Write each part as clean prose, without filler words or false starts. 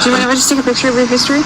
Do you mind if I just take a picture of your history?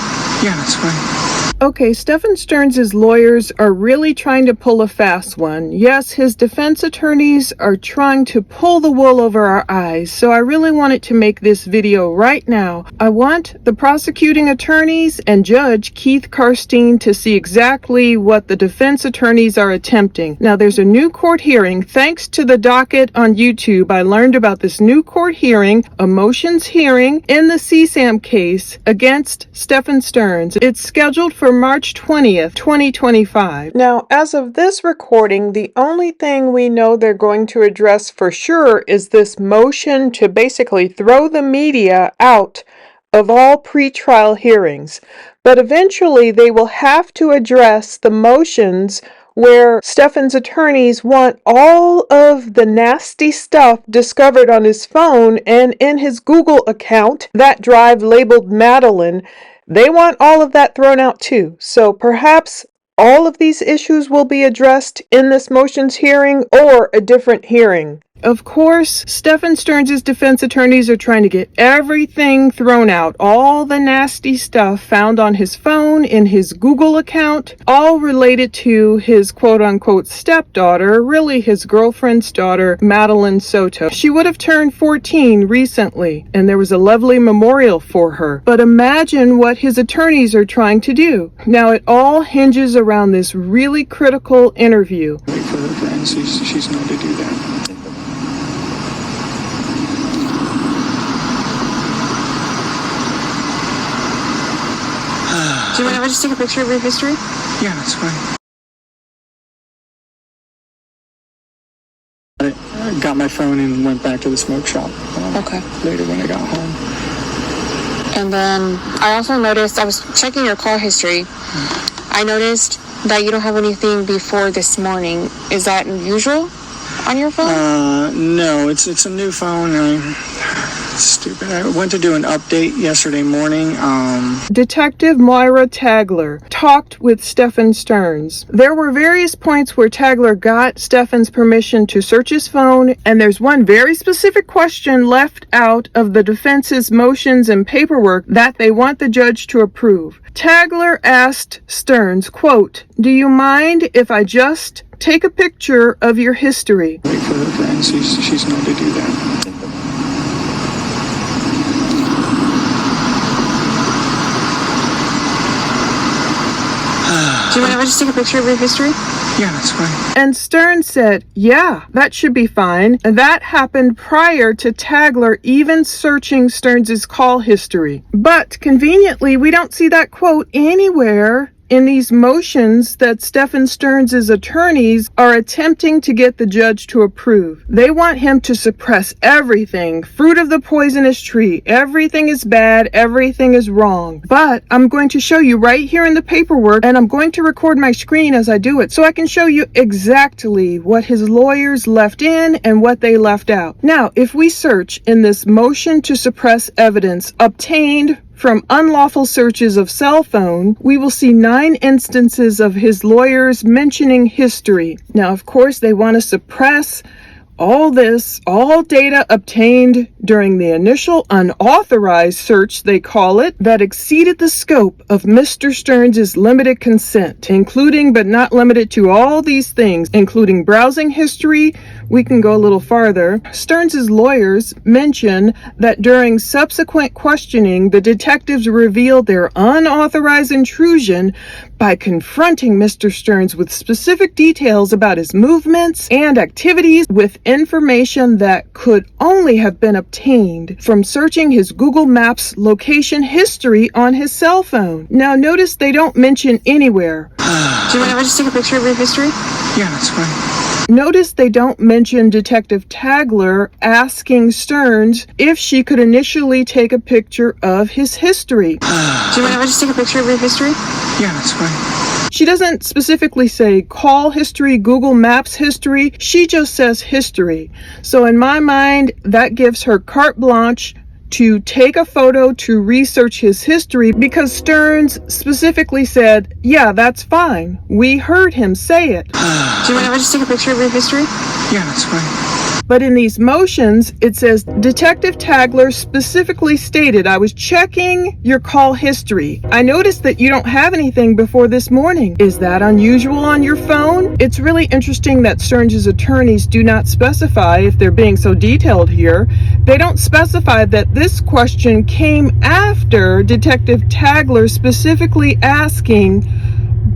Yeah, that's fine. Okay, Stephan Sterns' lawyers are really trying to pull a fast one. Yes, his defense attorneys are trying to pull the wool over our eyes, so I really wanted to make this video right now. I want the prosecuting attorneys and Judge Keith Carsten to see exactly what the defense attorneys are attempting. Now, there's a new court hearing. Thanks to the docket on YouTube, I learned about this new court hearing, a motions hearing in the CSAM case against Stephan Sterns. It's scheduled for March 20th, 2025. Now, as of this recording, the only thing we know they're going to address for sure is this motion to basically throw the media out of all pretrial hearings. But eventually they will have to address the motions where Stephan's attorneys want all of the nasty stuff discovered on his phone and in his Google account, that drive labeled Madeline. They want all of that thrown out too. So perhaps all of these issues will be addressed in this motions hearing or a different hearing. Of course, Stephan Sterns' defense attorneys are trying to get everything thrown out, all the nasty stuff found on his phone, in his Google account, all related to his quote-unquote stepdaughter, really his girlfriend's daughter, Madeline Soto. She would have turned 14 recently, and there was a lovely memorial for her. But imagine what his attorneys are trying to do. Now, it all hinges around this really critical interview. Wait for her friends. She's known to do that. Do you mind if I just take a picture of your history? Yeah, that's fine. I got my phone and went back to the smoke shop Okay. later when I got home. And then I also noticed, I was checking your call history. I noticed that you don't have anything before this morning. Is that unusual on your phone? No, it's a new phone. Stupid. I went to do an update yesterday morning. Detective Moira Tagler talked with Stephan Sterns. There were various points where Tagler got Stephan's permission to search his phone, and there's one very specific question left out of the defense's motions and paperwork that they want the judge to approve. Tagler asked Sterns, quote, "Do you mind if I just take a picture of your history?" Wait for her friends. She's known to do that. Do you mind if I just take a picture of your history? Yeah, that's fine. And Sterns said, yeah, that should be fine. And that happened prior to Tagler even searching Sterns' call history. But conveniently, we don't see that quote anywhere in these motions that Stephan Sterns' attorneys are attempting to get the judge to approve. They want him to suppress everything, fruit of the poisonous tree. Everything is bad, everything is wrong. But I'm going to show you right here in the paperwork, and I'm going to record my screen as I do it so I can show you exactly what his lawyers left in and what they left out. Now, if we search in this motion to suppress evidence obtained from unlawful searches of cell phone, we will see 9 instances of his lawyers mentioning history. Now, of course, they want to suppress all data obtained during the initial unauthorized search, they call it, that exceeded the scope of Mr. Sterns' limited consent, including but not limited to all these things, including browsing history. We can go a little farther. Sterns' lawyers mention that during subsequent questioning, the detectives revealed their unauthorized intrusion by confronting Mr. Sterns with specific details about his movements and activities with information that could only have been obtained from searching his Google Maps location history on his cell phone. Now, notice they don't mention anywhere. Do you mind if I just take a picture of your history? Yeah, that's fine. Notice they don't mention Detective Tagler asking Sterns if she could initially take a picture of his history. Do you mind if I just take a picture of your history? Yeah, that's fine. She doesn't specifically say call history, Google Maps history. She just says history. So in my mind, that gives her carte blanche to take a photo to research his history because Sterns specifically said, yeah, that's fine. We heard him say it. Do you mind if I just take a picture of your history? Yeah, that's fine. But in these motions, it says, Detective Tagler specifically stated, I was checking your call history. I noticed that you don't have anything before this morning. Is that unusual on your phone? It's really interesting that Sterns' attorneys do not specify, if they're being so detailed here, they don't specify that this question came after Detective Tagler specifically asking,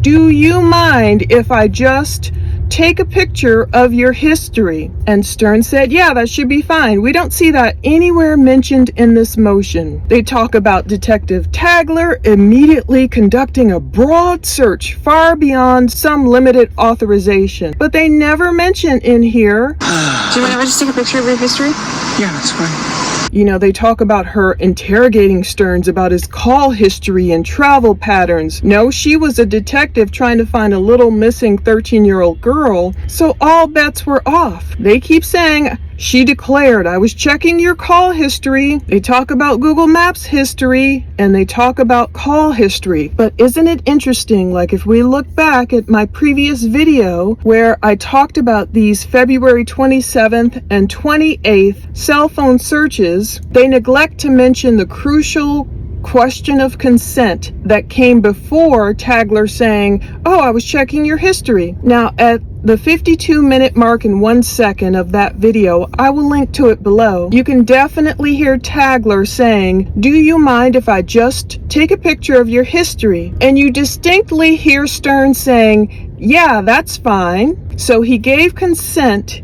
do you mind if I just take a picture of your history? And Sterns said, yeah, that should be fine. We don't see that anywhere mentioned in this motion. They talk about Detective Tagler immediately conducting a broad search far beyond some limited authorization. But they never mention in here, Do you want to just take a picture of your history? Yeah, that's fine. you know, they talk about her interrogating Sterns about his call history and travel patterns. No, she was a detective trying to find a little missing 13-year-old girl, so all bets were off. They keep saying, she declared, I was checking your call history. They talk about Google Maps history, and they talk about call history. But isn't it interesting, like if we look back at my previous video where I talked about these February 27th and 28th cell phone searches, they neglect to mention the crucial question of consent that came before Tagler saying, oh, I was checking your history. Now, at the 52-minute mark and 1 second of that video, I will link to it below, you can definitely hear Tagler saying, do you mind if I just take a picture of your history? And you distinctly hear Sterns saying, yeah, that's fine. So he gave consent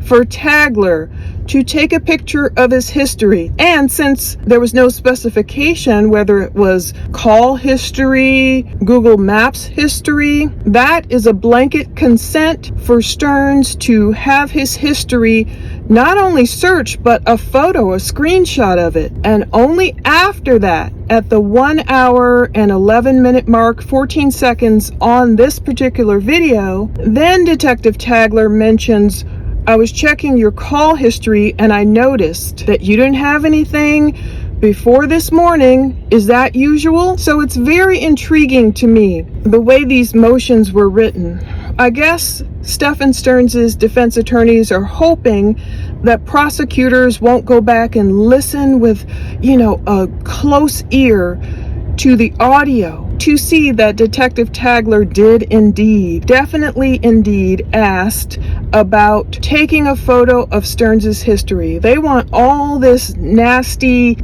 for Tagler to take a picture of his history. And since there was no specification whether it was call history, Google Maps history, that is a blanket consent for Sterns to have his history not only searched, but a photo, a screenshot of it. And only after that, at the 1 hour and 11-minute mark, 14 seconds on this particular video, then Detective Tagler mentions, I was checking your call history and I noticed that you didn't have anything before this morning. Is that usual? So it's very intriguing to me, the way these motions were written. I guess Stephan Sterns' defense attorneys are hoping that prosecutors won't go back and listen with, a close ear to the audio to see that Detective Tagler did definitely indeed asked about taking a photo of Sterns' history. They want all this nasty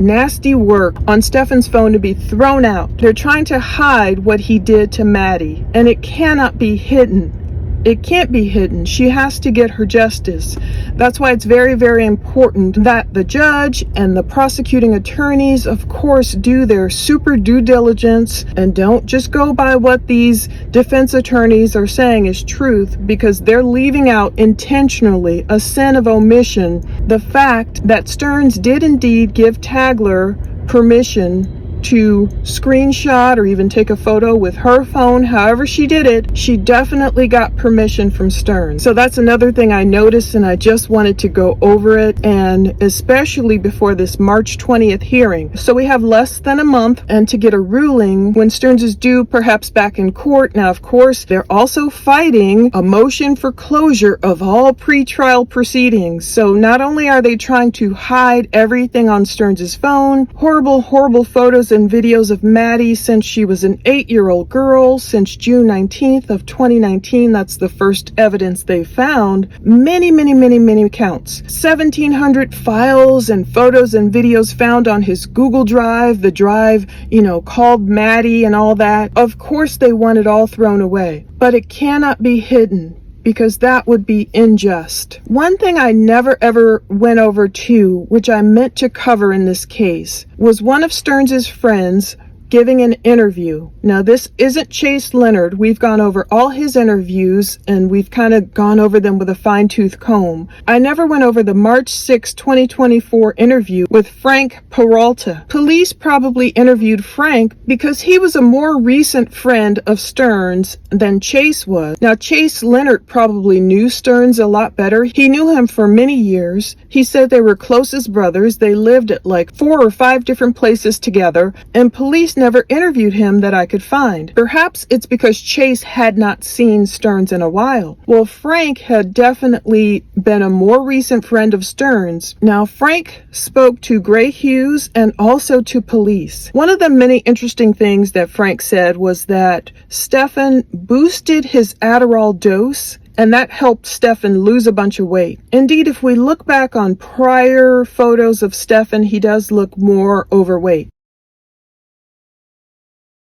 work on Stephan's phone to be thrown out. They're trying to hide what he did to Maddie, and it cannot be hidden. It can't be hidden. She has to get her justice. That's why it's very, very important that the judge and the prosecuting attorneys, of course, do their super due diligence and don't just go by what these defense attorneys are saying is truth, because they're leaving out intentionally, a sin of omission, the fact that Sterns did indeed give Tagler permission to screenshot or even take a photo with her phone. However she did it, she definitely got permission from Sterns. So that's another thing I noticed, and I just wanted to go over it, and especially before this March 20th hearing. So we have less than a month and to get a ruling when Sterns is due, perhaps back in court. Now, of course, they're also fighting a motion for closure of all pretrial proceedings. So not only are they trying to hide everything on Sterns' phone, horrible photos and videos of Maddie since she was an 8-year-old girl, since June 19th of 2019. That's the first evidence they found. Many counts. 1,700 files and photos and videos found on his Google Drive, the drive, called Maddie and all that. Of course they want it all thrown away, but it cannot be hidden, because that would be unjust. One thing I never ever went over to, which I meant to cover in this case, was one of Sterns' friends giving an interview. Now, this isn't Chase Leonard. We've gone over all his interviews and we've kind of gone over them with a fine-tooth comb. I never went over the March 6, 2024 interview with Frank Peralta. Police probably interviewed Frank because he was a more recent friend of Sterns than Chase was. Now, Chase Leonard probably knew Sterns a lot better. He knew him for many years. He said they were close as brothers. They lived at like 4 or 5 different places together, and police never interviewed him that I could find. Perhaps it's because Chase had not seen Sterns in a while. Well, Frank had definitely been a more recent friend of Sterns. Now, Frank spoke to Gray Hughes and also to police. One of the many interesting things that Frank said was that Stephan boosted his Adderall dose, and that helped Stephan lose a bunch of weight. Indeed, if we look back on prior photos of Stephan, he does look more overweight.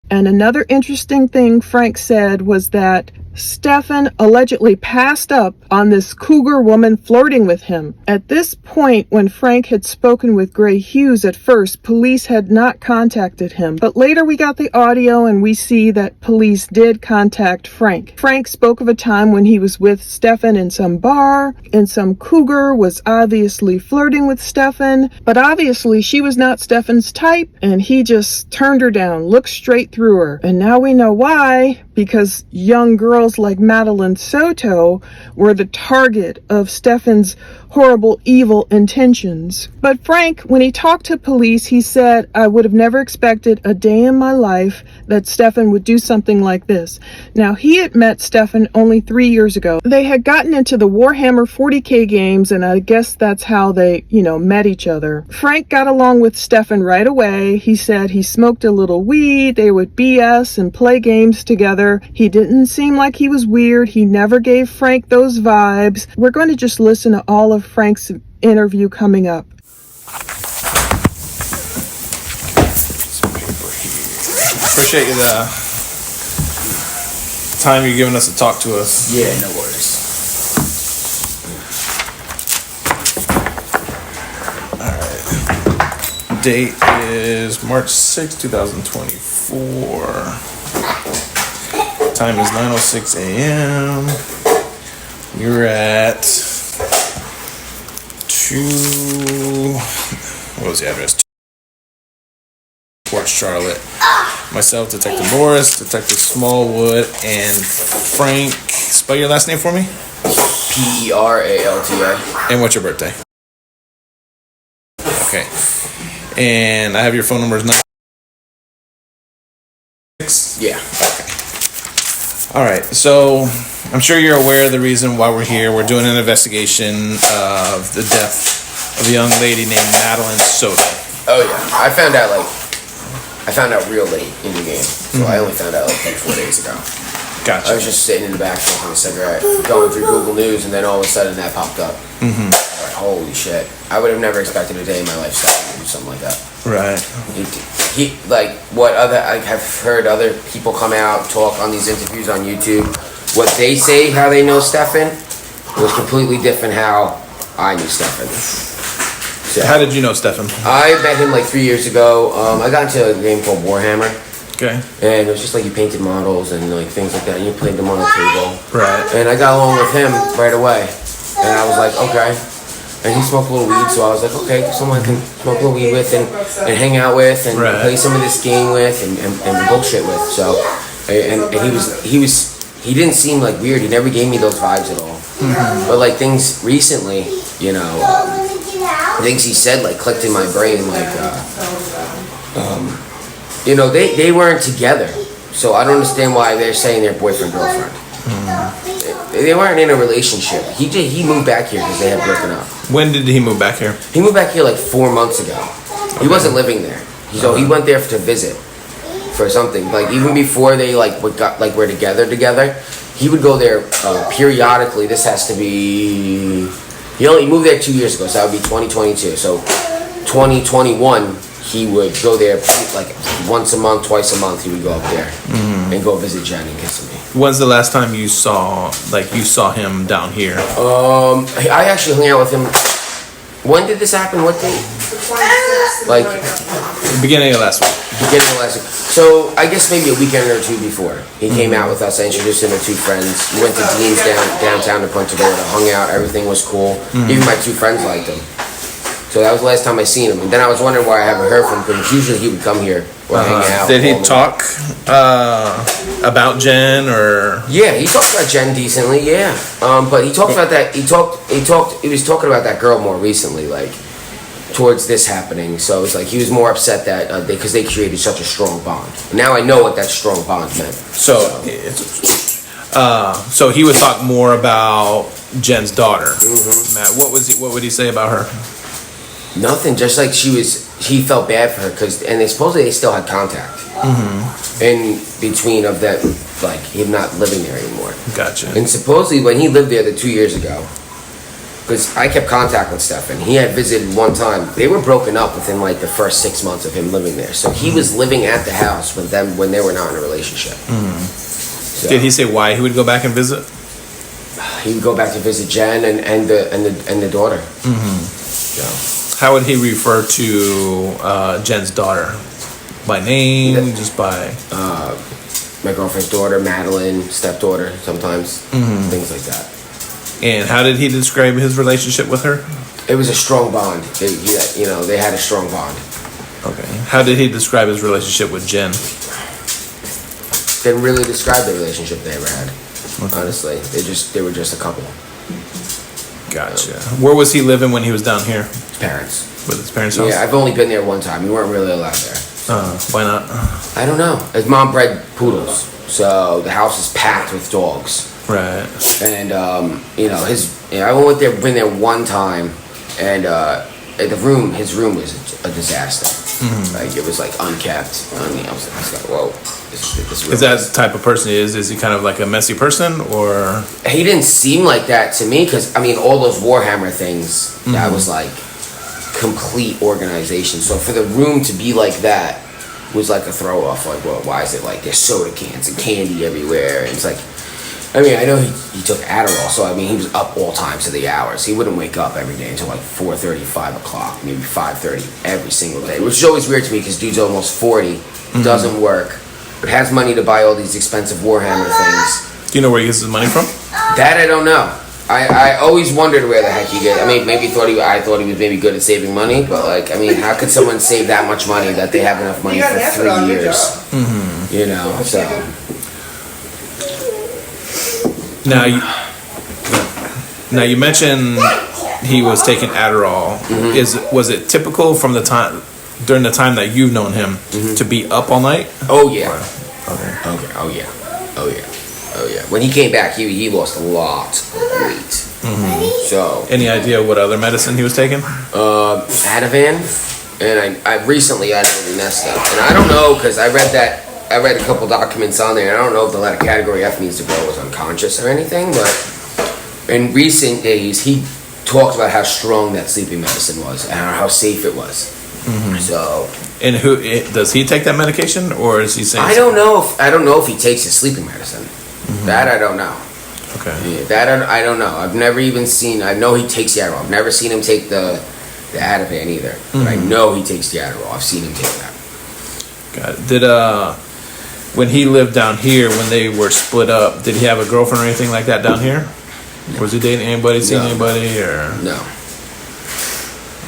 And another interesting thing Frank said was that Stephan allegedly passed up on this cougar woman flirting with him. At this point, when Frank had spoken with Gray Hughes at first, police had not contacted him. But later we got the audio and we see that police did contact Frank. Frank spoke of a time when he was with Stephan in some bar, and some cougar was obviously flirting with Stephan, but obviously she was not Stephan's type, and he just turned her down, looked straight through her. And now we know why, because young girls like Madeline Soto were the target of Stephan's horrible, evil intentions. But Frank, when he talked to police, he said, "I would have never expected a day in my life that Stephan would do something like this." Now, he had met Stephan only 3 years ago. They had gotten into the Warhammer 40K games, and I guess that's how they, met each other. Frank got along with Stephan right away. He said he smoked a little weed, they would BS and play games together. He didn't seem like he was weird. He never gave Frank those vibes. We're going to just listen to all of Frank's interview coming up. Appreciate the time you're giving us to talk to us. Yeah, no worries. Alright. Date is March 6, 2024. Time is 9:06 a.m. You're at what was the address? Port Charlotte. Myself, Detective Morris, Detective Smallwood, and Frank. Spell your last name for me. Peralta. And what's your birthday? Okay. And I have your phone number is 96. Yeah. Okay. All right. So I'm sure you're aware of the reason why we're here. We're doing an investigation of the death of a young lady named Madeline Soto. Oh yeah. I found out real late in the game. So I only found out like 4 days ago. Gotcha. I was just sitting in the back smoking a cigarette, going through Google News, and then all of a sudden that popped up. Like, holy shit. I would have never expected a day in my life to do something like that. Right. I have heard other people come out, talk on these interviews on YouTube. What they say, how they know Stephan, was completely different how I knew Stephan. So, How did you know Stephan? I met him like 3 years ago. I got into a game called Warhammer. Okay. And it was just like you painted models and like things like that, and you played them on the table. Right. And I got along with him right away. And I was like, okay. And he smoked a little weed, so I was like, okay, someone I can smoke a little weed with and hang out with and play some of this game with and bullshit with. So, and he didn't seem like weird. He never gave me those vibes at all. But like things recently, things he said like clicked in my brain, like, they weren't together. So I don't understand why they're saying they're boyfriend, girlfriend. They weren't in a relationship. He moved back here because they had broken up. When did he move back here? He moved back here like 4 months ago. He wasn't living there. So he went there to visit for something. Like even before they were together, he would go there periodically. This has to be... He moved there 2 years ago, so that would be 2022. So 2021, he would go there like once a month, twice a month. He would go up there and go visit Jen and kiss me. When's the last time you saw him down here? I actually hung out with him. When did this happen? What date? Like Beginning of last week. So I guess maybe a weekend or two before he came out with us. I introduced him to 2 friends. We went to Dean's downtown to Punta Gorda, hung out. Everything was cool. Even my 2 friends liked him. So that was the last time I seen him. And then I was wondering why I haven't heard from him, because usually he would come here or hang out. Did he talk about Jen or? Yeah, he talked about Jen decently. Yeah, but he talked about that. He was talking about that girl more recently, like, towards this happening. So it was like he was more upset that because they created such a strong bond. Now I know what that strong bond meant. So he would talk more about Jen's daughter. Matt, what would he say about her? Nothing. Just like he felt bad for her and supposedly they still had contact in between of that, like him not living there anymore. Gotcha. And supposedly when he lived there the 2 years ago, because I kept contact with Stephan, he had visited one time. They were broken up within like the first 6 months of him living there. So he was living at the house with them when they were not in a relationship. So, did he say why he would go back and visit? He would go back to visit Jen and the daughter. So. How would he refer to Jen's daughter? By name, just by my girlfriend's daughter, Madeline, stepdaughter, sometimes things like that. And how did he describe his relationship with her? It was a strong bond. They had a strong bond. Okay. How did he describe his relationship with Jen? Didn't really describe the relationship they ever had. Okay. Honestly, they were just a couple. Gotcha. Where was he living when he was down here? His parents. With his parents' house? Yeah, I've only been there one time. We weren't really allowed there. Why not? I don't know. His mom bred poodles, so the house is packed with dogs. Right. And I only been there one time, and his room was a disaster. Like it was like unkept. I was like, whoa. Is that the type of person he is? Is he kind of like a messy person, or? He didn't seem like that to me, because all those Warhammer things, that was like complete organization. So for the room to be like that was like a throw off. Like, well, why is it like there's soda cans and candy everywhere? And it's like, I know he took Adderall, so he was up all times of the hours. He wouldn't wake up every day until like 4:30, 5 o'clock, maybe 5:30 every single day, which is always weird to me because dude's almost 40, doesn't work, but has money to buy all these expensive Warhammer things. Do you know where he gets his money from? That I don't know. I always wondered where the heck he get. Maybe I thought he was maybe good at saving money, but how could someone save that much money that they have enough money for 3 years? So. Now you mentioned he was taking Adderall. Was it typical from during the time that you've known him to be up all night? Oh yeah. Okay. Oh yeah. When he came back, he lost a lot of weight. So. Any idea what other medicine he was taking? Ativan, and I recently had messed up, and I don't know because I read a couple documents on there, and I don't know if the letter category F means the girl was unconscious or anything, but in recent days, he talked about how strong that sleeping medicine was and how safe it was. So. And does he take that medication, or is he saying? I don't know if he takes his sleeping medicine. That I don't know. Okay. Yeah, that I don't know. I've never even seen. I know he takes the Adderall. I've never seen him take the Ativan either. But I know he takes the Adderall. I've seen him take that. Got it. Did when he lived down here, when they were split up, did he have a girlfriend or anything like that down here? No. Was he dating anybody, seeing anybody, or no?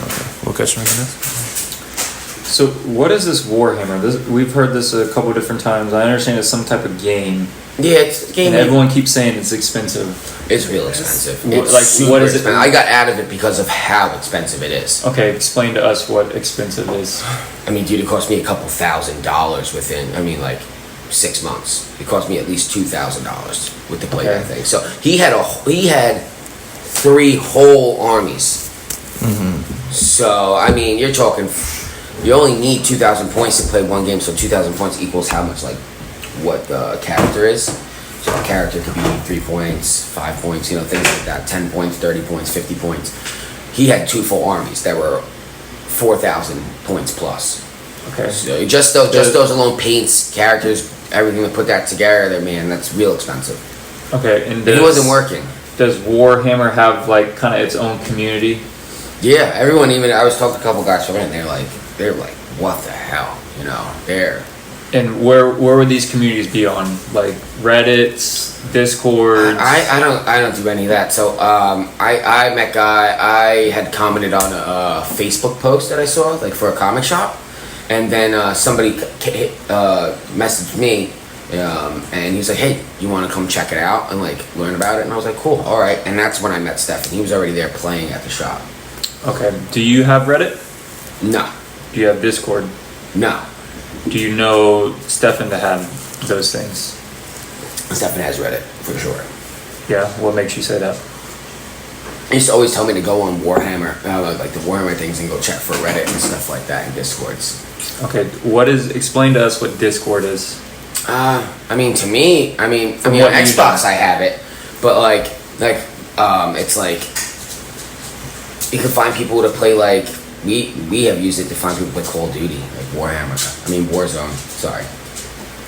Okay. What question are you gonna ask? So, what is this Warhammer? We've heard this a couple of different times. I understand it's some type of game. Yeah, it's a game. And everyone keeps saying it's expensive. It's real expensive. What is it? I got out of it because of how expensive it is. Okay, explain to us what expensive is. Dude, it cost me a couple $1,000s within. 6 months. It cost me at least $2,000 with the play that thing. So he had 3 whole armies. So you're talking. You only need 2,000 points to play one game. So 2,000 points equals how much what the character is. So a character could be 3 points, 5 points, things like that. 10 points, 30 points, 50 points. He had 2 full armies that were 4,000 points plus. Okay. So just those alone, paints, characters, everything to put that together, man, that's real expensive. Okay, and he wasn't working. Does Warhammer have kind of its own community? Yeah, everyone. Even I was talking to a couple guys from it, and they're like, what the hell, they're. And where would these communities be on? Like Reddits, Discord? I don't do any of that. So I met guy. I had commented on a Facebook post that I saw for a comic shop. And then somebody messaged me, and he was like, "Hey, you want to come check it out and learn about it?" And I was like, "Cool, all right." And that's when I met Stephan. He was already there playing at the shop. Okay. Do you have Reddit? No. Do you have Discord? No. Do you know Stephan to have those things? Stephan has Reddit, for sure. Yeah, what makes you say that? He used to always tell me to go on Warhammer, like the Warhammer things, and go check for Reddit and stuff like that, and Discords. Okay, explain to us what Discord is. I mean, to me, on what Xbox I have it, but it's like, you can find people to play, like, we have used it to find people to play Call of Duty, like Warzone, sorry.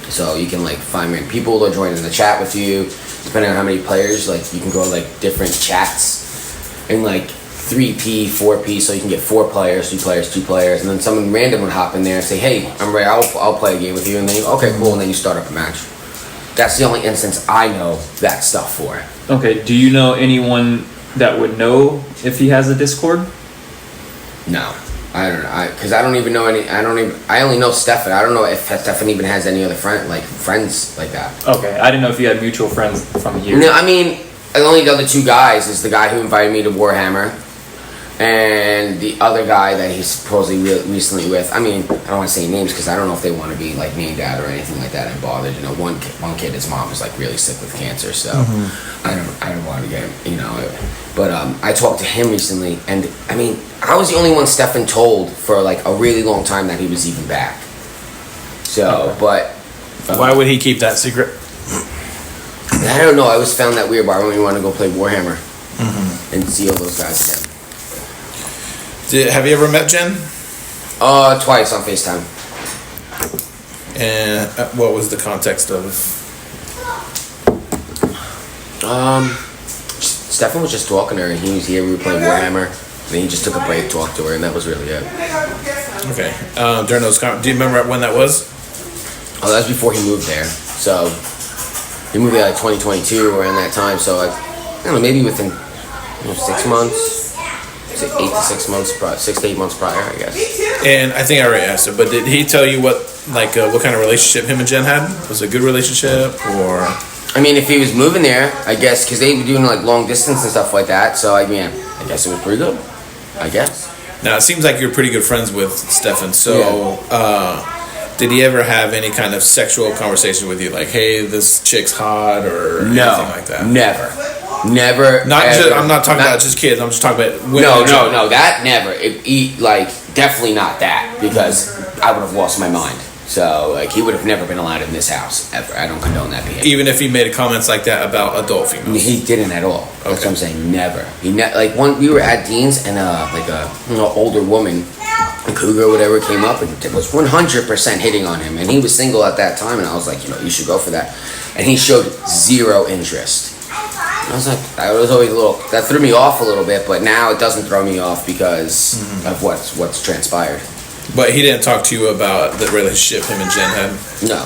So you can, like, find people to join in the chat with you, depending on how many players, like, you can go to, like, different chats, and, like, 3P, 4P, so you can get 4 players, 2 players, 2 players, and then someone random would hop in there and say, hey, I'm ready, I'll play a game with you, and then okay, cool, and then you start up a match. That's the only instance I know that stuff for. Okay, do you know anyone that would know if he has a Discord? No, I don't know, because I don't even know any, I only know Stephan. I don't know if Stephan even has any other friends like that. Okay, I didn't know if you had mutual friends from here. No, I mean, only the other 2 guys is the guy who invited me to Warhammer, and the other guy that he's supposedly recently with. I mean, I don't want to say names because I don't know if they want to be like me and dad or anything like that and bothered. You know, one kid, his mom is like really sick with cancer, so I don't want to get him, you know. But I talked to him recently, and I mean, I was the only one Stephan told for like a really long time that he was even back. So, but why would he keep that secret? I don't know. I always found that weird. Why would you want to go play Warhammer and see all those guys again? Have you ever met Jen? Twice on FaceTime. And what was the context of? Stephan was just talking to her, and he was here. We were playing Warhammer. Then he just took a break, talked to her, and that was really it. Okay. During those, do you remember when that was? Oh, that was before he moved there. So he moved there like 2022 around that time. So I don't know, maybe within 6 months. 8 to 6 months, 6 to 8 months prior, I guess. And I think I already asked it, but did he tell you what kind of relationship him and Jen had? Was it a good relationship, or? I mean, if he was moving there, I guess, because they were doing like long distance and stuff like that. So I guess it was pretty good. I guess. Now it seems like you're pretty good friends with Stephan. So, did he ever have any kind of sexual conversation with you, like, "Hey, this chick's hot," or anything like that? Never. Not ever, just. I'm not talking about just kids. I'm just talking about women. No. That never. Definitely not that, because I would have lost my mind. So, like, he would have never been allowed in this house ever. I don't condone that behavior. Even if he made comments like that about adult females. He didn't at all. That's what I'm saying. Never. We were at Dean's, and older woman, a cougar or whatever, came up and was 100% hitting on him, and he was single at that time, and I was like, you should go for that, and he showed zero interest. I was like, that threw me off a little bit, but now it doesn't throw me off because of what's transpired. But he didn't talk to you about the relationship him and Jen had? No,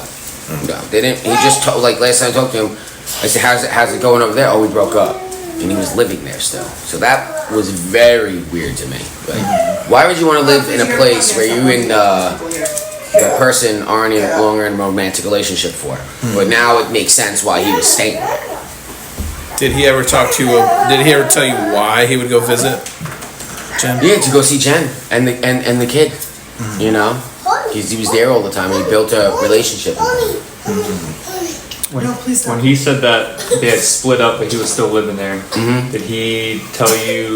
they didn't. He just last time I talked to him, I said, how's it going over there? Oh, we broke up. And he was living there still. So that was very weird to me. Like, why would you want to live in a place where you and the person aren't any longer in a romantic relationship for? But now it makes sense why he was staying there. Did he ever talk to you? Did he ever tell you why he would go visit Jen? Yeah, to go see Jen and the kid. You know, he was there all the time. And he built a relationship with him. When he said that they had split up, but he was still living there, did he tell you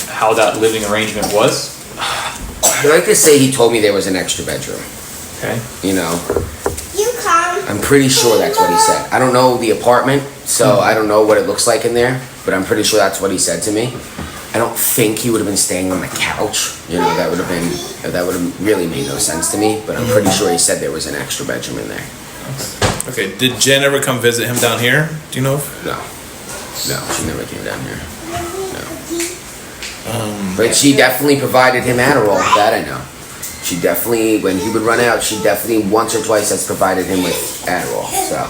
how that living arrangement was? I like to say he told me there was an extra bedroom. Okay. You know, I'm pretty sure that's what he said. I don't know the apartment, so I don't know what it looks like in there, but I'm pretty sure that's what he said to me. I don't think he would have been staying on the couch. You know, that would have really made no sense to me, but I'm pretty sure he said there was an extra bedroom in there. Okay, did Jen ever come visit him down here? Do you know? No, she never came down here. No. But she definitely provided him Adderall, that I know. She definitely, when he would run out, she definitely once or twice has provided him with Adderall, so.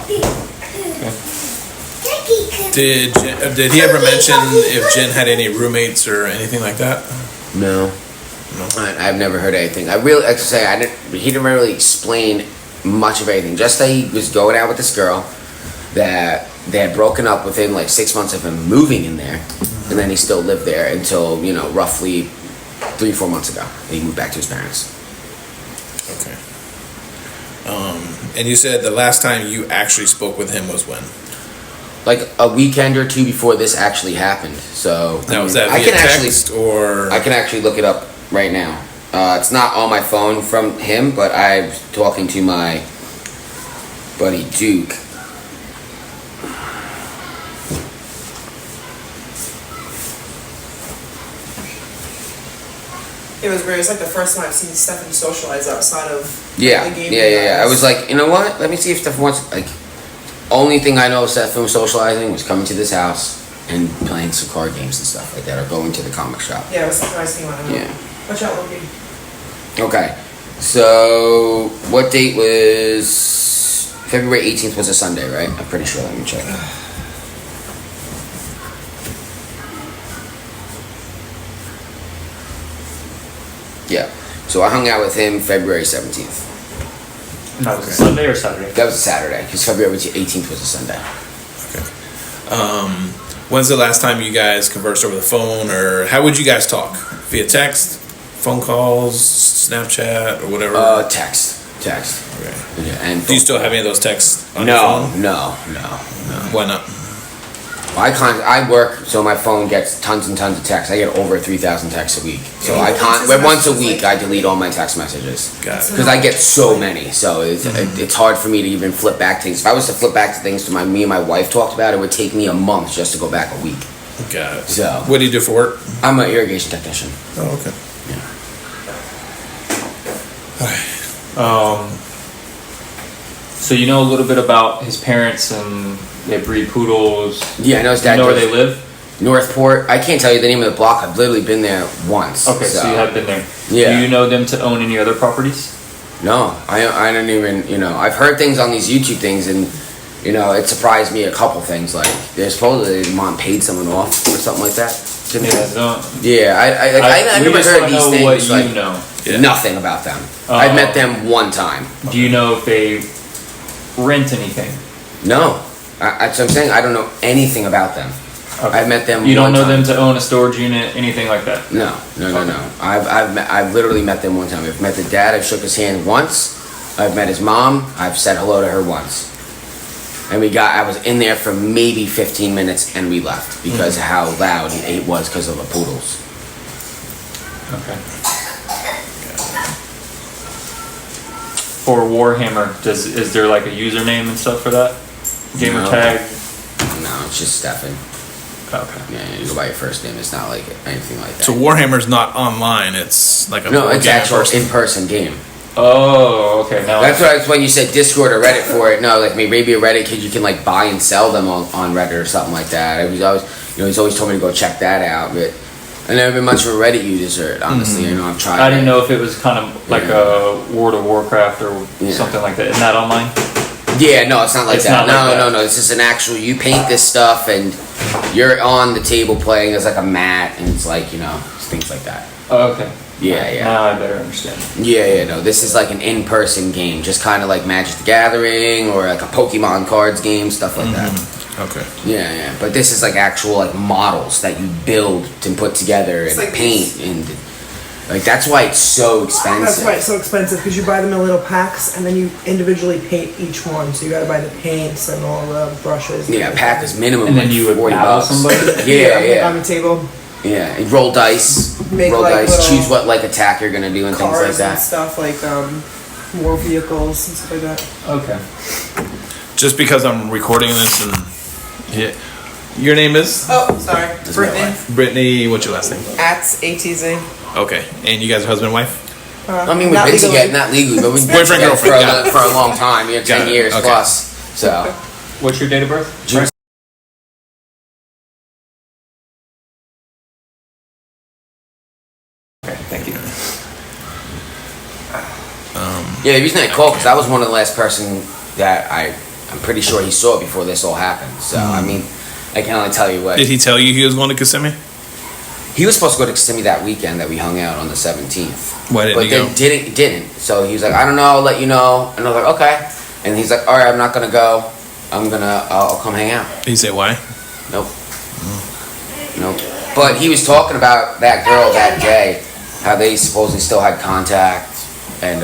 Did he ever mention if Jen had any roommates or anything like that? No. I've never heard anything. He didn't really explain much of anything. Just that he was going out with this girl, that they had broken up within 6 months of him moving in there, and then he still lived there until, roughly 3-4 months ago. He moved back to his parents. Okay. And you said the last time you actually spoke with him was when? Like a weekend or two before this actually happened. So Now, was that via text or? I can actually look it up right now. It's not on my phone from him, but I'm talking to my buddy Duke. It was weird. It's like the first time I've seen Stephan socialize outside of Yeah, the game. yeah. I was like, you know what? Let me see if Stephan wants. Like, only thing I know of Stephan was socializing was coming to this house and playing some card games and stuff like that, or going to the comic shop. Yeah, it was surprising when I know. Yeah. Watch out, Loki. Okay. So, what date was February 18th? Was a Sunday, right? I'm pretty sure. Let me check. Yeah. So I hung out with him February 17th. That was a Sunday or Saturday? That was a Saturday, because February 18th was a Sunday. Okay. When's the last time you guys conversed over the phone, or how would you guys talk? Via text, phone calls, Snapchat, or whatever? Text. Okay. Yeah, and Do you still have any of those texts on your phone? No. Why not? I work, so my phone gets tons and tons of texts. I get over 3,000 texts a week. So I can't. Once a week, I delete all my text messages Got it. because I get so many. So it's hard for me to even flip back things. If I was to flip back to things me and my wife talked about, it would take me a month just to go back a week. Got it. So What do you do for work? I'm an irrigation technician. Oh, okay. So you know a little bit about his parents, and they breed poodles. Yeah, I know his dad. You know where goes- they live? Northport. I can't tell you the name of the block. I've literally been there once. Okay, so you have been there. Yeah. Do you know them to own any other properties? No, I don't even, I've heard things on these YouTube things, and, it surprised me a couple things. Like, they're supposedly mom paid someone off or something like that. Yeah, I we never just heard wanna these know things. what you Like, know. Yeah. nothing about them. I've met them one time. Do you know if they rent anything? No. That's what I'm saying. I don't know anything about them. Okay. I've met them You don't one know time. them to own a storage unit, anything like that? No. I've literally met them one time. I've met the dad. I've shook his hand once. I've met his mom. I've said hello to her once. And I was in there for maybe 15 minutes and we left because of how loud it was because of the poodles. Okay. For Warhammer, is there like a username and stuff for that? Gamer No. tag? No, it's just Stephan. Okay. Yeah, you go by your first name. It's not like anything like that. So Warhammer's not online. It's like a No, board it's game actual person. in-person game. Oh, okay. Now That's when you said Discord or Reddit for it. No, like maybe a Reddit because you can like buy and sell them on Reddit or something like that. It was always, he's always told me to go check that out. But I've never been much of a Reddit user, honestly. I've tried. I didn't know if it was kind of like a World of Warcraft or something like that. Isn't that online? Yeah, no, it's not like It's that. not like that. No. It's just an actual. You paint this stuff and you're on the table playing. There's like a mat and it's like it's things like that. Oh, okay. Yeah. Now I better understand. Yeah, no. This is like an in-person game, just kind of like Magic the Gathering or like a Pokemon cards game, stuff like that. Okay. Yeah. But this is like actual like models that you build and put together and like paint and like that's why it's so expensive. That's why it's so expensive, because you buy them in little packs and then you individually paint each one. So you gotta buy the paints and all the brushes. Yeah, a pack is minimum. And then like you would $40. battle somebody? Yeah. On the table. Yeah, and roll dice. Make, roll like, dice. little Choose what like attack you're gonna do and things like Cars and that. stuff like war vehicles and stuff like that. Okay. Just because I'm recording this and your name is Oh, sorry. That's Brittany. my wife. Brittany. What's your last name? @ATZ. Okay. And you guys are husband and wife? I mean, we've Not been legally. together, not legally, but we've been Boyfriend, together girlfriend, got it. for a long time. 10 Got it, years okay. plus. So, What's your date of birth? June. Okay, thank you. Yeah, the reason I called because I was one of the last person that I'm pretty sure he saw before this all happened. So I mean, I can only tell you what Did he tell you he was going to Kissimmee? he was supposed to go to Kissimmee that weekend that we hung out on the 17th. Why didn't But he then go? didn't. So he was like, I don't know, I'll let you know. And I was like, okay. And he's like, all right, I'm not gonna go. I'll come hang out. Did he say why? Nope. Nope. But he was talking about that girl that day how they supposedly still had contact, and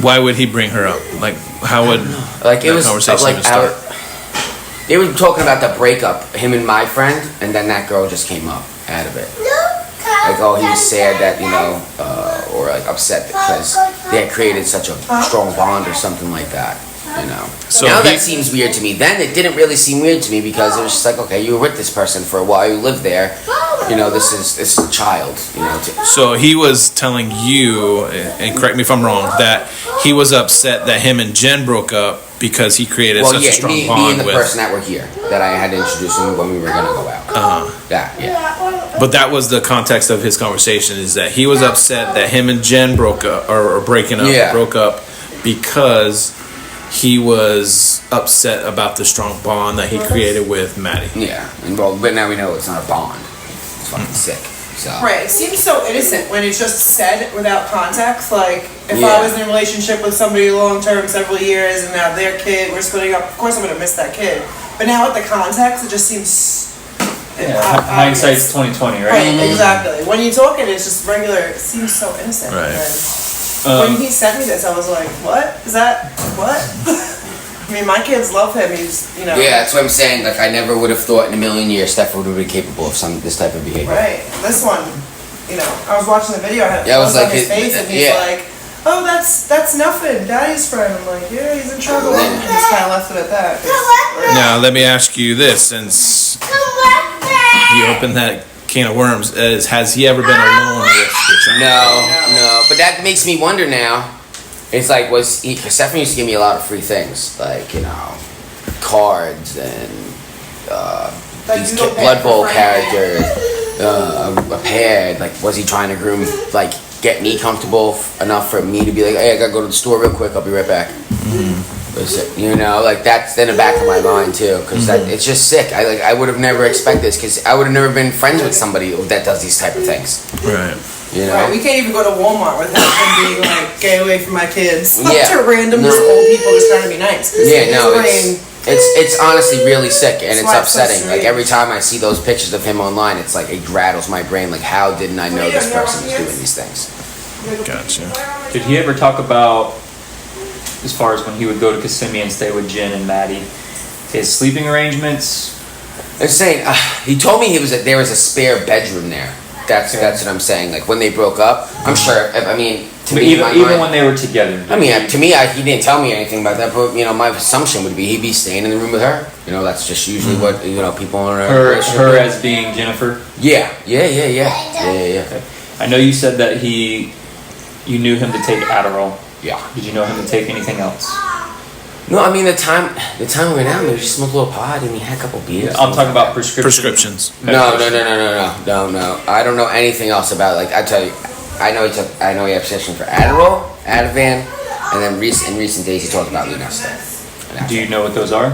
Why would he bring her up? Like, how would like it that was conversation like even start? they were talking about the breakup, him and my friend, and then that girl just came up out of it. Like, oh, he was sad that, or like upset because they had created such a strong bond or something like that, So now he- that seems weird to me. Then it didn't really seem weird to me because it was just like, okay, you were with this person for a while, you lived there, this is a child, So he was telling you, and correct me if I'm wrong, that he was upset that him and Jen broke up because he created Well, such a strong me bond and the with. person that were here that I had introduced him when we were gonna go out. Yeah. But that was the context of his conversation, is that he was upset that him and Jen broke up or breaking up, Yeah. broke up because he was upset about the strong bond that he created with Maddie. Yeah, but now we know it's not a bond. It's fucking sick. So. Right, it seems so innocent when it's just said without context. Like, if Yeah. I was in a relationship with somebody long term, several years, and now their kid, we're splitting up, of course I'm gonna miss that kid. But now with the context, it just seems. Hindsight's 2020, right? Right, exactly. When you talk it, it's just regular, it seems so innocent. Right. And when he sent me this, I was like, what? Is that, what? I mean, my kids love him, he's, Yeah, that's what I'm saying. Like, I never would have thought in a million years Steph would have been capable of this type of behavior. Right. This one, I was watching the video, I had Yeah, it was on like his face, and he's like, oh, that's nothing, Daddy's friend. I'm like, yeah, he's in trouble. And just kind of left it at that. Now, let me ask you this, since you opened that can of worms, has he ever been alone with your child? No. But that makes me wonder now. It's like, because Stephan used to give me a lot of free things, like, cards and these you don't pay Blood for Bowl Friday. characters, a pad. Like, was he trying to groom, like, get me comfortable enough for me to be like, hey, I gotta go to the store real quick, I'll be right back. Like, that's in the back of my mind too, because it's just sick. I would have never expected this, because I would have never been friends with somebody that does these type of things. Right. Right, we can't even go to Walmart without him being like, get away from my kids. Yeah. To random just old people just trying to be nice. 'Cause Yeah, his no, brain- it's honestly really sick, and it's why it's so upsetting. Like, strange. every time I see those pictures of him online, it's like, it rattles my brain. Like, how didn't I know this person was doing these things? Gotcha. Did he ever talk about, as far as when he would go to Kissimmee and stay with Jen and Maddie, his sleeping arrangements? I'm saying, he told me there was a spare bedroom there. That's what I'm saying. Like, when they broke up, I'm sure. I mean, to But me, in my even mind- when they were together. I mean, to me, he didn't tell me anything about that, but my assumption would be he'd be staying in the room with her. That's just usually what people in a relationship her do. as being Jennifer. Yeah. I know you said that you knew him to take Adderall. Yeah. Did you know him to take anything else? No, I mean the time we went out, we just smoked a little pot and he had a couple beers. I'm talking about prescriptions. No. I don't know anything else about it. Like, I tell you, I know he had prescription for Adderall, Ativan, and then in recent days he talked about Lunesta. Do you know what those are?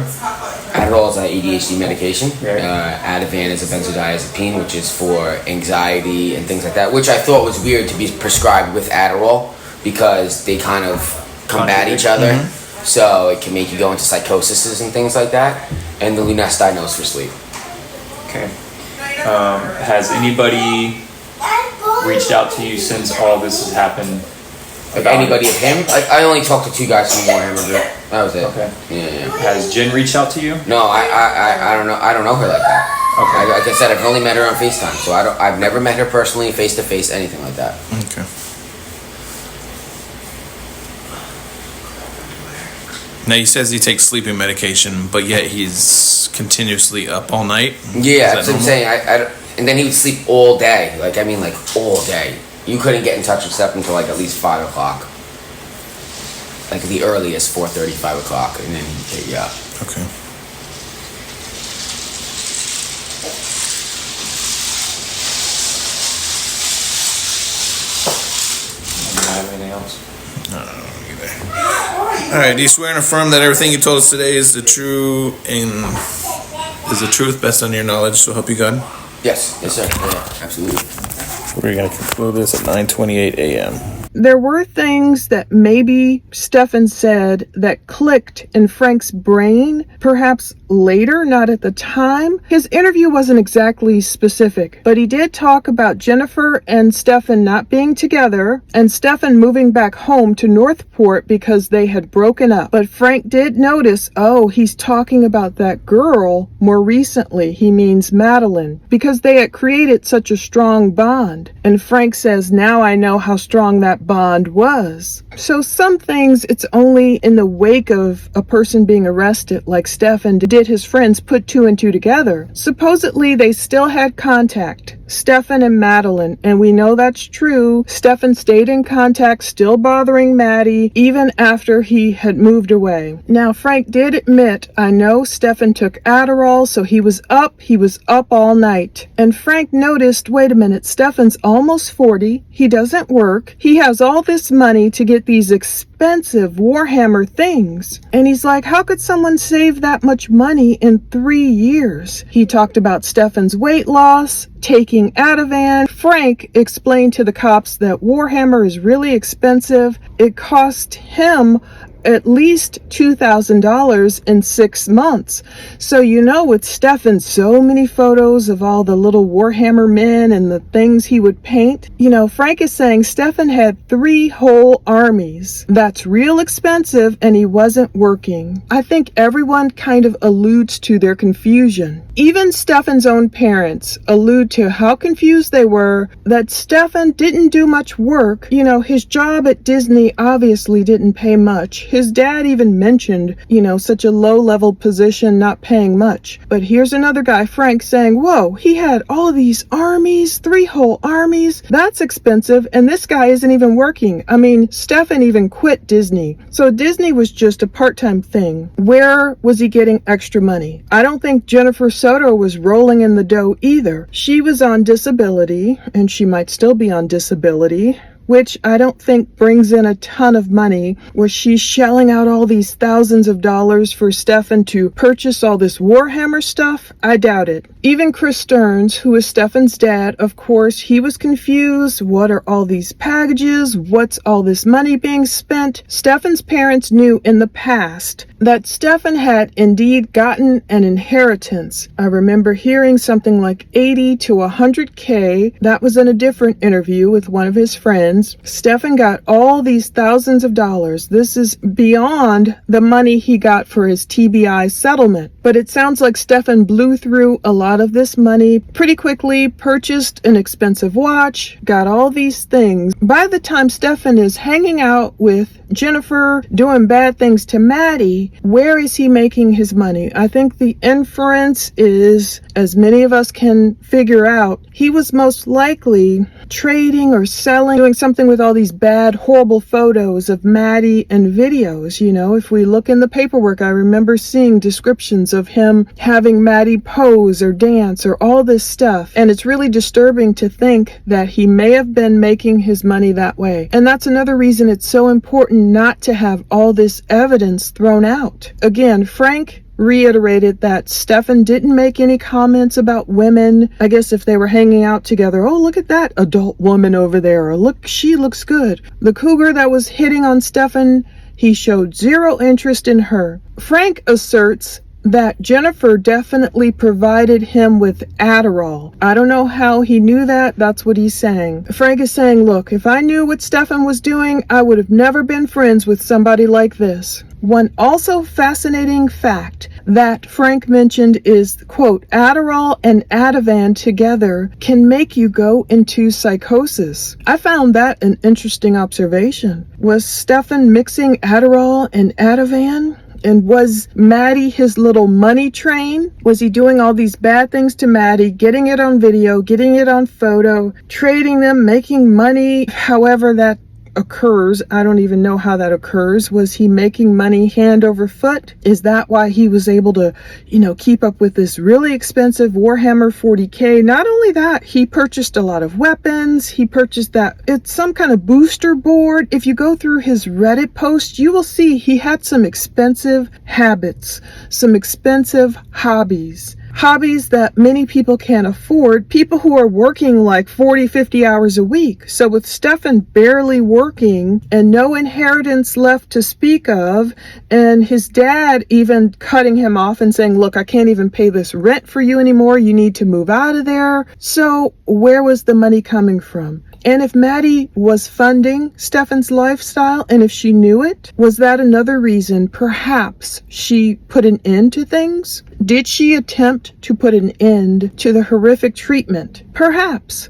Adderall is an ADHD medication. Right. Ativan is a benzodiazepine, which is for anxiety and things like that, which I thought was weird to be prescribed with Adderall because they kind of combat each other. So it can make you go into psychosis and things like that. And the Lunesta I know is for sleep. Okay. Has anybody reached out to you since all this has happened? Like anybody of him? I only talked to two guys from the Warhammer group. That was it. Okay. Yeah. Has Jen reached out to you? No, I don't know. I don't know her like that. Okay. Like I said, I've only met her on FaceTime, so I've never met her personally, face to face, anything like that. Okay. Now he says he takes sleeping medication, but yet he's continuously up all night. Yeah, Is that's that what I'm normal? saying. And then he would sleep all day. Like, I mean, like all day. You couldn't get in touch with Steph until like at least 5 o'clock. Like the earliest, 4:30, 5 o'clock, and then he'd take you up. Okay. Do you have anything else? All right. Do you swear and affirm that everything you told us today is the true and is the truth, best on your knowledge, so help you God? Yes, sir. Yeah, absolutely. We're gonna conclude this at 9:28 a.m. there were things that maybe Stephan said that clicked in Frank's brain, perhaps later, not at the time. His interview wasn't exactly specific, but he did talk about Jennifer and Stephan not being together and Stephan moving back home to Northport because they had broken up. But Frank did notice, oh, he's talking about that girl more recently. He means Madeline, because they had created such a strong bond. And Frank says, now I know how strong that bond was. So some things, it's only in the wake of a person being arrested, like Stephan did his friends put two and two together. Supposedly they still had contact, Stephan and Madeline, and we know that's true. Stephan stayed in contact, still bothering Maddie, even after he had moved away. Now, Frank did admit, I know Stephan took Adderall, so he was up all night. And Frank noticed, wait a minute, Stephan's almost 40, he doesn't work, he has all this money to get these expensive Warhammer things. And he's like, how could someone save that much money in 3 years? He talked about Stephan's weight loss, taking Ativan. Frank explained to the cops that Warhammer is really expensive. It cost him at least $2,000 in 6 months. So, you know, with Stephan, so many photos of all the little Warhammer men and the things he would paint. You know, Frank is saying Stephan had 3 whole armies. That's real expensive, and he wasn't working. I think everyone kind of alludes to their confusion. Even Stephan's own parents allude to how confused they were that Stephan didn't do much work. You know, his job at Disney obviously didn't pay much. His dad even mentioned, you know, such a low-level position not paying much. But here's another guy, Frank, saying, whoa, he had all of these armies, 3 whole armies. That's expensive, and this guy isn't even working. I mean, Stephan even quit Disney. So Disney was just a part-time thing. Where was he getting extra money? I don't think Jennifer Soto was rolling in the dough either. She was on disability, and she might still be on disability, which I don't think brings in a ton of money. Was she shelling out all these thousands of dollars for Stephan to purchase all this Warhammer stuff? I doubt it. Even Chris Sterns, who is Stephan's dad, of course, he was confused. What are all these packages? What's all this money being spent? Stephan's parents knew in the past that Stephan had indeed gotten an inheritance. I remember hearing something like 80 to 100K. That was in a different interview with one of his friends. Stephan got all these thousands of dollars. This is beyond the money he got for his TBI settlement. But it sounds like Stephan blew through a lot of this money pretty quickly, purchased an expensive watch, got all these things. By the time Stephan is hanging out with Jennifer, doing bad things to Maddie, where is he making his money? I think the inference is, as many of us can figure out, he was most likely trading or selling, doing something with all these bad, horrible photos of Maddie and videos. You know, if we look in the paperwork, I remember seeing descriptions of him having Maddie pose or dance or all this stuff. And it's really disturbing to think that he may have been making his money that way. And that's another reason it's so important not to have all this evidence thrown out. Again, Frank reiterated that Stephan didn't make any comments about women. I guess if they were hanging out together, oh, look at that adult woman over there, or look, she looks good. The cougar that was hitting on Stephan, he showed zero interest in her. Frank asserts that Jennifer definitely provided him with Adderall. I don't know how he knew that. That's what he's saying. Frank is saying, look, if I knew what Stephan was doing, I would have never been friends with somebody like this. One also fascinating fact that Frank mentioned is, quote, Adderall and Ativan together can make you go into psychosis. I found that an interesting observation. Was Stephan mixing Adderall and Ativan? And was Maddie his little money train? Was he doing all these bad things to Maddie, getting it on video, getting it on photo, trading them, making money, however that occurs? I don't even know how that occurs. Was he making money hand over foot? Is that why he was able to, keep up with this really expensive Warhammer 40K? Not only that, he purchased a lot of weapons. He purchased it's some kind of booster board. If you go through his Reddit post, you will see he had some expensive habits, some expensive hobbies. hobbies that many people can't afford, people who are working like 40, 50 hours a week. So with Stephan barely working and no inheritance left to speak of, and his dad even cutting him off and saying, look, I can't even pay this rent for you anymore. You need to move out of there. So where was the money coming from? And if Maddie was funding Stephan's lifestyle, and if she knew it, was that another reason perhaps she put an end to things? Did she attempt to put an end to the horrific treatment? Perhaps.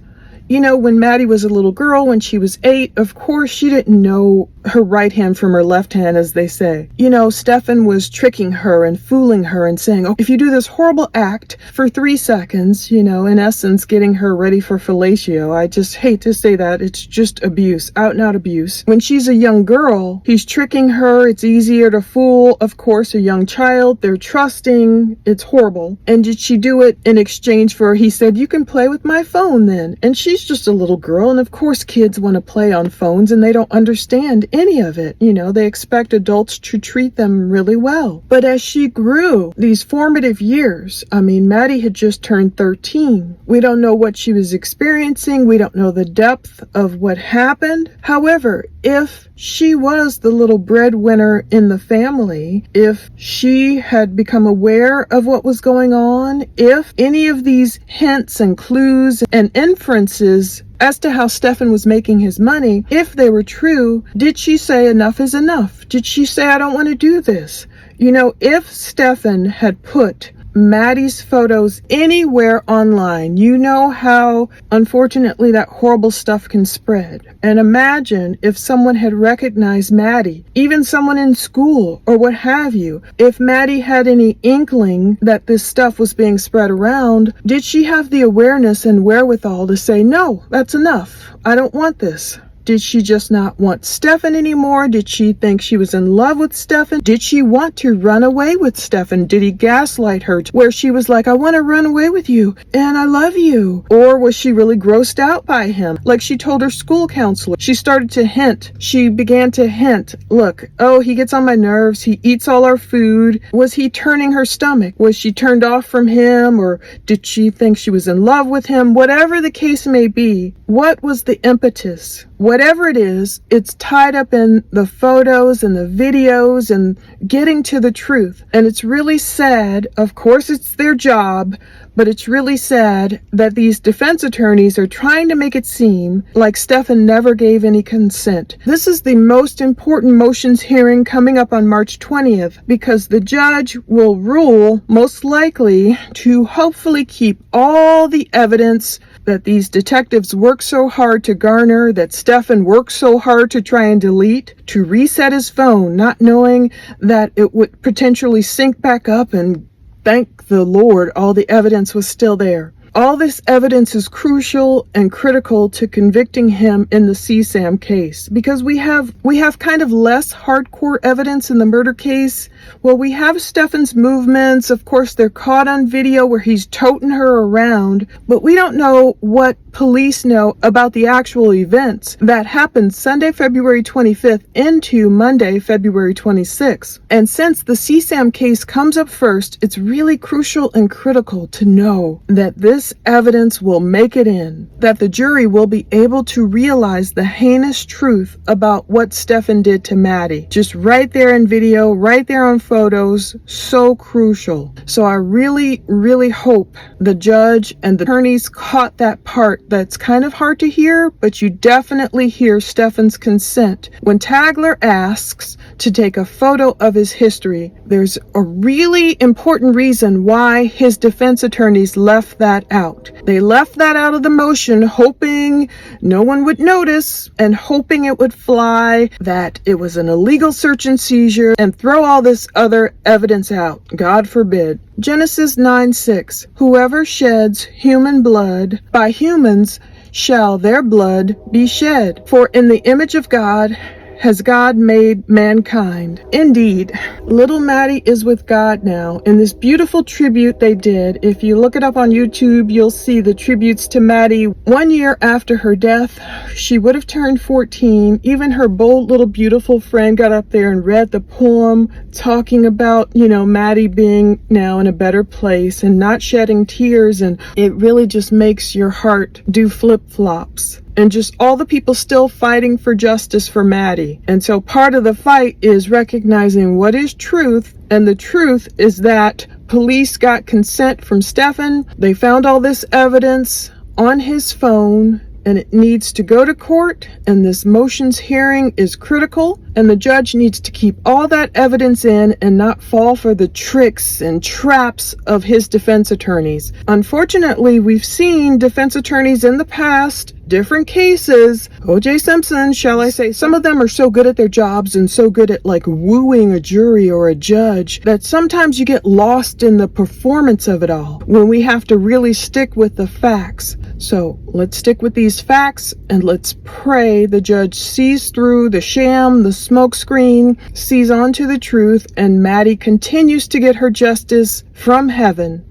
You know, when Maddie was a little girl, when she was 8, of course she didn't know her right hand from her left hand, as they say. You know, Stephan was tricking her and fooling her and saying, oh, if you do this horrible act for 3 seconds, you know, in essence, getting her ready for fellatio. I just hate to say that. It's just abuse, out and out abuse. When she's a young girl, he's tricking her. It's easier to fool, of course, a young child. They're trusting. It's horrible. And did she do it in exchange for, he said, you can play with my phone then. And she's just a little girl, and of course kids want to play on phones and they don't understand any of it. You know, they expect adults to treat them really well. But as she grew, these formative years, I mean, Maddie had just turned 13. We don't know what she was experiencing. We don't know the depth of what happened. However, if she was the little breadwinner in the family, if she had become aware of what was going on, if any of these hints and clues and inferences as to how Stephan was making his money, if they were true, did she say enough is enough? Did she say, I don't want to do this? You know, if Stephan had put Maddie's photos anywhere online, you know how unfortunately that horrible stuff can spread. And imagine if someone had recognized Maddie, even someone in school or what have you. If Maddie had any inkling that this stuff was being spread around, did she have the awareness and wherewithal to say, no, that's enough. I don't want this. Did she just not want Stephan anymore? Did she think she was in love with Stephan? Did she want to run away with Stephan? Did he gaslight her to where she was like, I want to run away with you and I love you? Or was she really grossed out by him? Like she told her school counselor. She started to hint. She began to hint, look, oh, he gets on my nerves. He eats all our food. Was he turning her stomach? Was she turned off from him? Or did she think she was in love with him? Whatever the case may be, what was the impetus? Whatever it is, it's tied up in the photos and the videos and getting to the truth. And it's really sad. Of course, it's their job, but it's really sad that these defense attorneys are trying to make it seem like Stephan never gave any consent. This is the most important motions hearing coming up on March 20th because the judge will rule, most likely, to hopefully keep all the evidence that these detectives worked so hard to garner, that Stephan worked so hard to try and delete, to reset his phone, not knowing that it would potentially sync back up, and thank the Lord, all the evidence was still there. All this evidence is crucial and critical to convicting him in the CSAM case because we have kind of less hardcore evidence in the murder case. Well, we have Stephan's movements. Of course, they're caught on video where he's toting her around, but we don't know what police know about the actual events that happened Sunday, February 25th into Monday, February 26th. And since the CSAM case comes up first, it's really crucial and critical to know that this evidence will make it in, that the jury will be able to realize the heinous truth about what Stephan did to Maddie. Just right there in video, right there on photos, so crucial. So I really, really hope the judge and the attorneys caught that part that's kind of hard to hear, but you definitely hear Stephan's consent. When Tagler asks to take a photo of his history, there's a really important reason why his defense attorneys left that out. They left that out of the motion, hoping no one would notice and hoping it would fly, that it was an illegal search and seizure, and throw all this other evidence out. God forbid. Genesis 9:6, whoever sheds human blood, by humans shall their blood be shed. For in the image of God has God made mankind. Indeed, little Maddie is with God now. In this beautiful tribute they did, if you look it up on YouTube, you'll see the tributes to Maddie 1 year after her death. She would have turned 14. Even her bold little beautiful friend got up there and read the poem talking about, Maddie being now in a better place and not shedding tears. And it really just makes your heart do flip-flops. And just all the people still fighting for justice for Maddie. And so part of the fight is recognizing what is truth, and the truth is that police got consent from Stephan. They found all this evidence on his phone, and it needs to go to court, and this motions hearing is critical, and the judge needs to keep all that evidence in and not fall for the tricks and traps of his defense attorneys. Unfortunately, we've seen defense attorneys in the past, different cases, O.J. Simpson, shall I say, some of them are so good at their jobs and so good at wooing a jury or a judge that sometimes you get lost in the performance of it all when we have to really stick with the facts. So let's stick with these facts and let's pray the judge sees through the sham, the smokescreen, sees onto the truth, and Maddie continues to get her justice from heaven.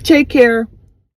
Take care.